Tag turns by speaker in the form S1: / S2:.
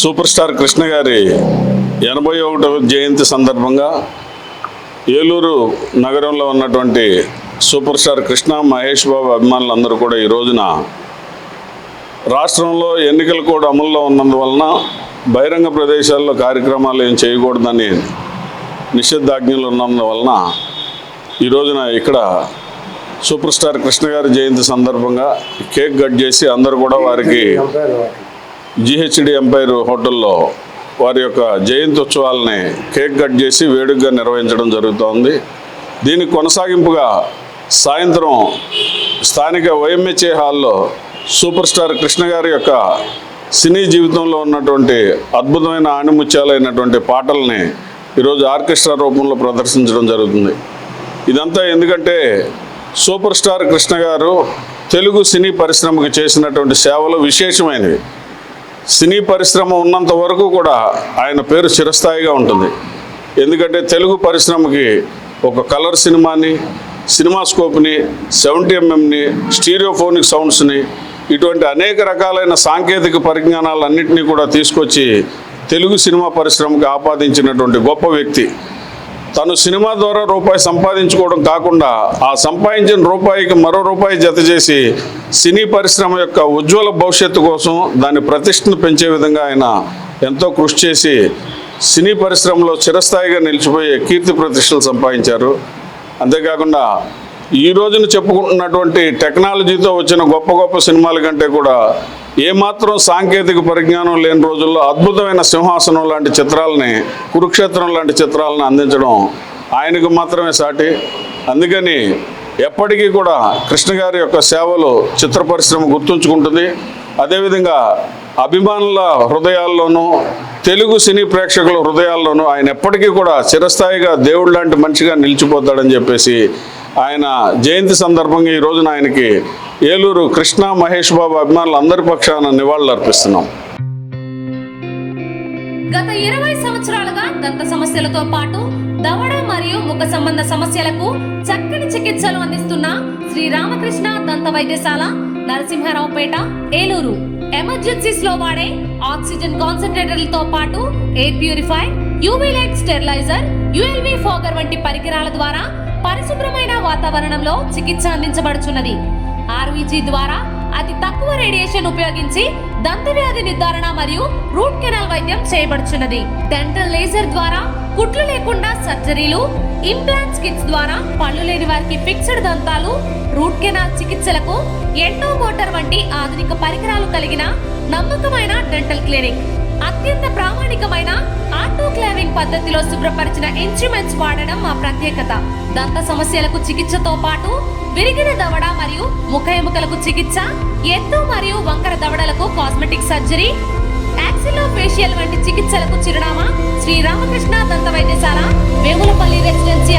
S1: Super star Krishna గారి 81వ జయంతి సందర్భంగా ఏలూరు నగరంలో ఉన్నటువంటి సూపర్ స్టార్ కృష్ణ మహేష్ బాబు అభిమానులందరూ కూడా ఈ రోజున రాష్ట్రంలో ఎన్నికల కోడ్ అమల్లో ఉన్నందువలన బహిరంగ ప్రదేశాల్లో కార్యక్రమాలు ఏం చేయకూడదని నిషేధాజ్ఞలు ఉన్నందువలన ఈ రోజున ఇక్కడ సూపర్ స్టార్ కృష్ణ గారి జయంతి సందర్భంగా కేక్ కట్ చేసి అందరూ కూడా వారికి జిహెచ్డి ఎంపైర్ హోటల్లో వారి యొక్క జయంతి ఉత్సవాలని కేక్ కట్ చేసి వేడుకగా నిర్వహించడం జరుగుతోంది. దీనికి కొనసాగింపుగా సాయంత్రం స్థానిక వైఎంహెచ్ఏ హాల్లో సూపర్ స్టార్ కృష్ణ గారి యొక్క సినీ జీవితంలో ఉన్నటువంటి అద్భుతమైన ఆణిముత్యాలైనటువంటి పాటల్ని ఈరోజు ఆర్కెస్ట్రా రూపంలో ప్రదర్శించడం జరుగుతుంది. ఇదంతా ఎందుకంటే సూపర్ స్టార్ కృష్ణ గారు తెలుగు సినీ పరిశ్రమకు చేసినటువంటి సేవలు విశేషమైనవి. సినీ పరిశ్రమ ఉన్నంత వరకు కూడా ఆయన పేరు చిరస్థాయిగా ఉంటుంది. ఎందుకంటే తెలుగు పరిశ్రమకి ఒక కలర్ సినిమాని, సినిమాస్కోప్ని, 70mm స్టీరియోఫోనిక్ సౌండ్స్ని, ఇటువంటి అనేక రకాలైన సాంకేతిక పరిజ్ఞానాలన్నింటినీ కూడా తీసుకొచ్చి తెలుగు సినిమా పరిశ్రమకి ఆపాదించినటువంటి గొప్ప వ్యక్తి. తను సినిమా ద్వారా రూపాయి సంపాదించుకోవడం కాకుండా ఆ సంపాదించిన రూపాయికి మరో రూపాయి జత చేసి సినీ పరిశ్రమ యొక్క ఉజ్వల భవిష్యత్తు కోసం దాని ప్రతిష్టను పెంచే విధంగా ఆయన ఎంతో కృషి చేసి సినీ పరిశ్రమలో చిరస్థాయిగా నిలిచిపోయే కీర్తి ప్రతిష్టలు సంపాదించారు. అంతేకాకుండా ఈ రోజున చెప్పుకుంటున్నటువంటి టెక్నాలజీతో వచ్చిన గొప్ప గొప్ప సినిమాల కంటే కూడా ఏమాత్రం సాంకేతిక పరిజ్ఞానం లేని రోజుల్లో అద్భుతమైన సింహాసనం లాంటి చిత్రాలని, కురుక్షేత్రం లాంటి చిత్రాలను అందించడం ఆయనకు మాత్రమే సాటి. అందుకని ఎప్పటికీ కూడా కృష్ణ గారి యొక్క సేవలు చిత్ర పరిశ్రమ గుర్తుంచుకుంటుంది. అదేవిధంగా అభిమానుల హృదయాల్లోనూ, తెలుగు సినీ ప్రేక్షకుల హృదయాల్లోనూ ఆయన ఎప్పటికీ కూడా చిరస్థాయిగా దేవుడు లాంటి మనిషిగా నిలిచిపోతాడని చెప్పేసి ఆయన జయంతి సందర్భంగా ఈ రోజున ఆయనకి ఏలూరు కృష్ణ మహేష్ బాబు అభిమానులు అందరి పక్షాన నివాళులు అర్పిస్తున్నాం.
S2: గత 20 సంవత్సరాలుగా దంత సమస్యలతో పాటు దవడ మరియు ముఖ సంబంధ సమస్యలకు చక్కని చికిత్సలు అందిస్తున్న శ్రీ రామకృష్ణ దంత వైద్యశాల, నరసింహారావుపేట, ఏలూరు. ఎమర్జెన్సీస్ లో వాడే ఆక్సిజన్ కాన్సంట్రేటర్లతో పాటు air purify, UV light steriliser, ULV fogger వంటి పరికరాల ద్వారా పరిశుభ్రమైన వాతావరణంలో చికిత్స అందించబడుచున్నది. ఆర్వీజీ ద్వారా అతి తక్కువ రేడియేషన్ ఉపయోగించి దంత వ్యాధి నిర్ధారణ మరియు రూట్ కెనాల్ వైద్యం చేయబడుచున్నది. డెంటల్ లేజర్ ద్వారా కుట్లు లేకుండా సర్జరీలు, ఇంప్లాంట్స్ కిట్స్ ద్వారా పళ్ళు లేని వారికి ఫిక్స్డ్ దంతాలు, రూట్ కెనాల్ చికిత్సలకు ఎండో మోటార్ వంటి ఆధునిక పరికరాలు కలిగిన నమ్మకమైన డెంటల్ క్లినిక్. అత్యంత ప్రామాణికమైన ఆటోక్లావింగ్ పద్ధతిలో శుభ్రపరిచిన ఇన్స్ట్రుమెంట్స్ వాడడం మా ప్రత్యేకత. దంత సమస్యలకు చికిత్సతో పాటు విరిగిన దవడ మరియు ముఖ ఎముకలకు చికిత్స, ఎత్తు మరియు వంకర దవడలకు కాస్మెటిక్ సర్జరీ, యాక్సిలోఫేషియల్ వంటి చికిత్సలకు చిరునామా శ్రీ రామకృష్ణ దంత వైద్యశాల, వేములపల్లి రెసిడెన్సీ,